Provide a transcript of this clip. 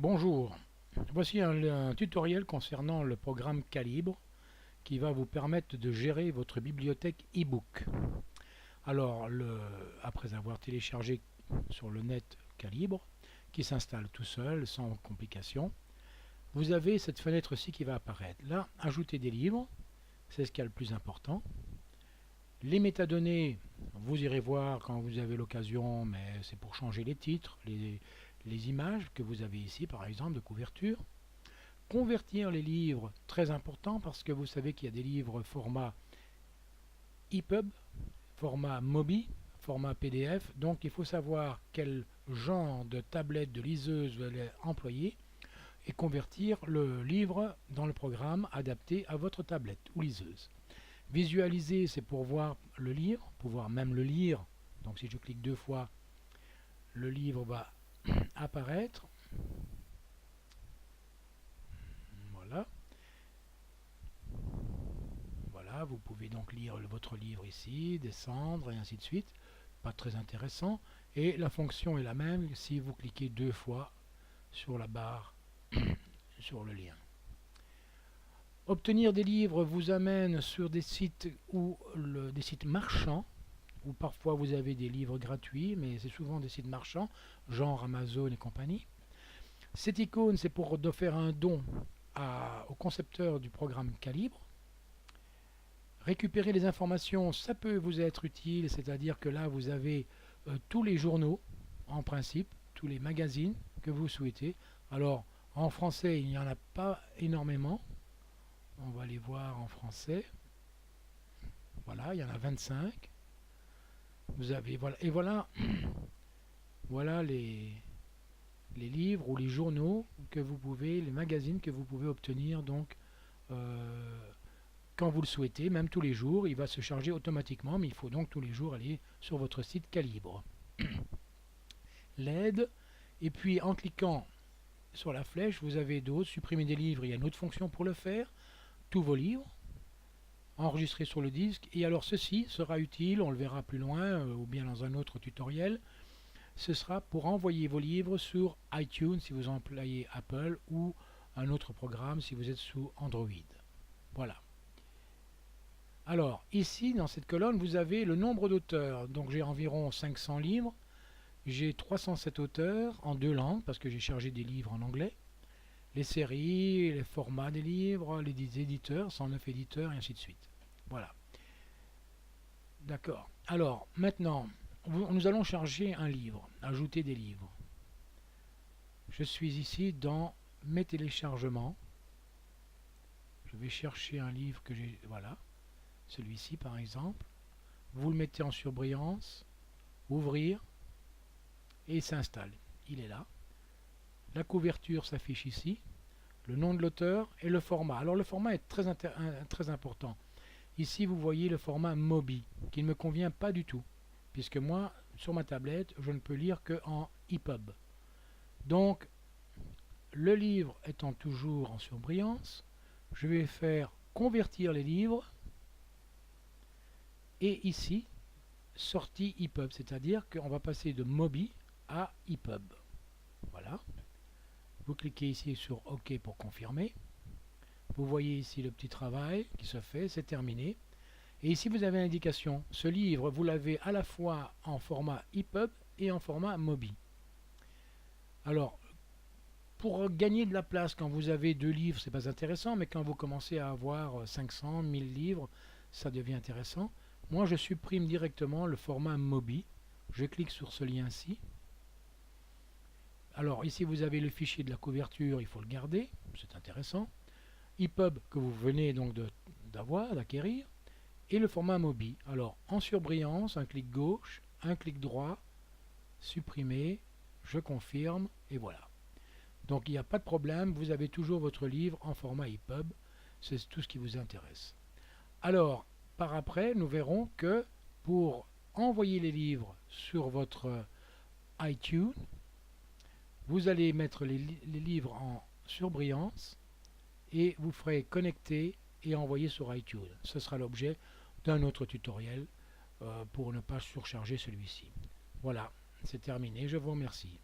Bonjour, voici un tutoriel concernant le programme Calibre qui va vous permettre de gérer votre bibliothèque e-book. Alors, après avoir téléchargé sur le net Calibre, qui s'installe tout seul, sans complication, vous avez cette fenêtre-ci qui va apparaître. Là, ajouter des livres, c'est ce qu'il y a le plus important. Les métadonnées, vous irez voir quand vous avez l'occasion, mais c'est pour changer les titres, les images que vous avez ici, par exemple, de couverture. Convertir les livres, très important parce que vous savez qu'il y a des livres format EPUB, format MOBI, format PDF, donc il faut savoir quel genre de tablette de liseuse vous allez employer et convertir le livre dans le programme adapté à votre tablette ou liseuse. Visualiser, c'est pour voir le livre, pouvoir même le lire. Donc si je clique deux fois, le livre va apparaître. Voilà. Voilà, vous pouvez donc lire votre livre ici, descendre et ainsi de suite. Pas très intéressant. Et la fonction est la même si vous cliquez deux fois sur la barre sur le lien. Obtenir des livres vous amène sur des sites des sites marchands, où parfois vous avez des livres gratuits, mais c'est souvent des sites marchands, genre Amazon et compagnie. Cette icône, c'est pour faire un don au concepteur du programme Calibre. Récupérer les informations, ça peut vous être utile, c'est-à-dire que là vous avez tous les journaux, en principe, tous les magazines que vous souhaitez. Alors, en français, il n'y en a pas énormément. On va les voir en français. Voilà, il y en a 25. Vous avez, voilà, et voilà, voilà les livres ou les journaux que vous pouvez, les magazines que vous pouvez obtenir donc quand vous le souhaitez, même tous les jours. Il va se charger automatiquement, mais il faut donc tous les jours aller sur votre site Calibre. L'aide, et puis en cliquant sur la flèche, vous avez d'autres, supprimer des livres, il y a une autre fonction pour le faire, tous vos livres, enregistrer sur le disque, et alors ceci sera utile, on le verra plus loin, ou bien dans un autre tutoriel, ce sera pour envoyer vos livres sur iTunes si vous employez Apple, ou un autre programme si vous êtes sous Android. Voilà. Alors, ici, dans cette colonne, vous avez le nombre d'auteurs. Donc, j'ai environ 500 livres. J'ai 307 auteurs en deux langues, parce que j'ai chargé des livres en anglais. Les séries, les formats des livres, les éditeurs, 109 éditeurs, et ainsi de suite. Voilà. D'accord. Alors, maintenant, nous allons charger un livre, ajouter des livres. Je suis ici dans mes téléchargements. Je vais chercher un livre que j'ai... Voilà. Celui-ci par exemple, vous le mettez en surbrillance, ouvrir, et il s'installe. Il est là. La couverture s'affiche ici, le nom de l'auteur et le format. Alors le format est très important. Ici vous voyez le format MOBI, qui ne me convient pas du tout, puisque moi, sur ma tablette, je ne peux lire qu'en EPUB. Donc, le livre étant toujours en surbrillance, je vais faire convertir les livres, et ici, sortie EPUB, c'est-à-dire qu'on va passer de MOBI à EPUB. Voilà. Vous cliquez ici sur OK pour confirmer. Vous voyez ici le petit travail qui se fait, c'est terminé. Et ici vous avez l'indication, ce livre vous l'avez à la fois en format EPUB et en format MOBI. Alors, pour gagner de la place quand vous avez deux livres, c'est pas intéressant, mais quand vous commencez à avoir 500, 1000 livres, ça devient intéressant. Moi, je supprime directement le format MOBI. Je clique sur ce lien-ci. Alors, ici, vous avez le fichier de la couverture, il faut le garder, c'est intéressant. EPUB que vous venez donc d'acquérir. Et le format MOBI. Alors, en surbrillance, un clic gauche, un clic droit, supprimer, je confirme, et voilà. Donc, il n'y a pas de problème, vous avez toujours votre livre en format EPUB. C'est tout ce qui vous intéresse. Alors, par après, nous verrons que pour envoyer les livres sur votre iTunes, vous allez mettre les livres en surbrillance et vous ferez connecter et envoyer sur iTunes. Ce sera l'objet d'un autre tutoriel pour ne pas surcharger celui-ci. Voilà, c'est terminé. Je vous remercie.